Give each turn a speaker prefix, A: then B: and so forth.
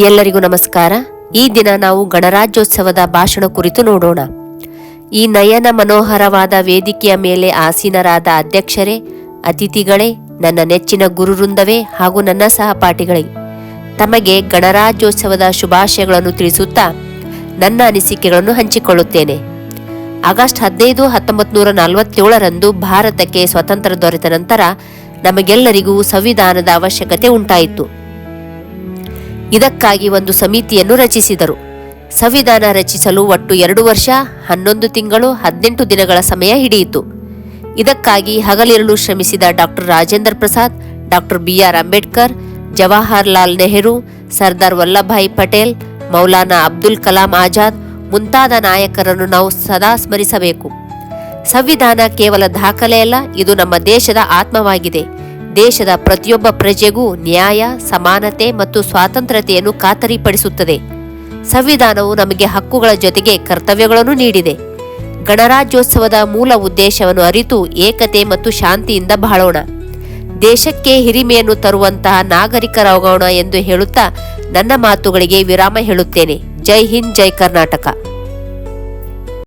A: ಎಲ್ಲರಿಗೂ ನಮಸ್ಕಾರ. ಈ ದಿನ ನಾವು ಗಣರಾಜ್ಯೋತ್ಸವದ ಭಾಷಣ ಕುರಿತು ನೋಡೋಣ. ಈ ನಯನ ಮನೋಹರವಾದ ವೇದಿಕೆಯ ಮೇಲೆ ಆಸೀನರಾದ ಅಧ್ಯಕ್ಷರೇ, ಅತಿಥಿಗಳೇ, ನನ್ನ ನೆಚ್ಚಿನ ಗುರುವೃಂದವೇ ಹಾಗೂ ನನ್ನ ಸಹಪಾಠಿಗಳೇ, ತಮಗೆ ಗಣರಾಜ್ಯೋತ್ಸವದ ಶುಭಾಶಯಗಳನ್ನು ತಿಳಿಸುತ್ತಾ ನನ್ನ ಅನಿಸಿಕೆಗಳನ್ನು ಹಂಚಿಕೊಳ್ಳುತ್ತೇನೆ. ಆಗಸ್ಟ್ 15, 1947ರಂದು ಭಾರತಕ್ಕೆ ಸ್ವಾತಂತ್ರ್ಯ ದೊರೆತ ನಂತರ ನಮಗೆಲ್ಲರಿಗೂ ಸಂವಿಧಾನದ ಅವಶ್ಯಕತೆ ಉಂಟಾಯಿತು. ಇದಕ್ಕಾಗಿ ಒಂದು ಸಮಿತಿಯನ್ನು ರಚಿಸಿದರು. ಸಂವಿಧಾನ ರಚಿಸಲು ಒಟ್ಟು 2 ವರ್ಷ 11 ತಿಂಗಳು 18 ದಿನಗಳ ಸಮಯ ಹಿಡಿಯಿತು. ಇದಕ್ಕಾಗಿ ಹಗಲಿರುಳು ಶ್ರಮಿಸಿದ doctor Rajendra Prasad, doctor BR Ambedkar, Jawaharlal Nehru, Sardar Vallabhbhai Patel, Maulana Abdul Kalam Azad ಮುಂತಾದ ನಾಯಕರನ್ನು ನಾವು ಸದಾ ಸ್ಮರಿಸಬೇಕು. ಸಂವಿಧಾನ ಕೇವಲ ದಾಖಲೆಯಲ್ಲ, ಇದು ನಮ್ಮ ದೇಶದ ಆತ್ಮವಾಗಿದೆ. ದೇಶದ ಪ್ರತಿಯೊಬ್ಬ ಪ್ರಜೆಗೂ ನ್ಯಾಯ, ಸಮಾನತೆ ಮತ್ತು ಸ್ವಾತಂತ್ರ್ಯತೆಯನ್ನು ಖಾತರಿಪಡಿಸುತ್ತದೆ. ಸಂವಿಧಾನವು ನಮಗೆ ಹಕ್ಕುಗಳ ಜೊತೆಗೆ ಕರ್ತವ್ಯಗಳನ್ನು ನೀಡಿದೆ. ಗಣರಾಜ್ಯೋತ್ಸವದ ಮೂಲ ಉದ್ದೇಶವನ್ನು ಅರಿತು ಏಕತೆ ಮತ್ತು ಶಾಂತಿಯಿಂದ ಬಾಳೋಣ. ದೇಶಕ್ಕೆ ಹಿರಿಮೆಯನ್ನು ತರುವಂತಹ ನಾಗರಿಕರಾಗೋಣ ಎಂದು ಹೇಳುತ್ತಾ ನನ್ನ ಮಾತುಗಳಿಗೆ ವಿರಾಮ ಹೇಳುತ್ತೇನೆ. ಜೈ ಹಿಂದ್, ಜೈ ಕರ್ನಾಟಕ.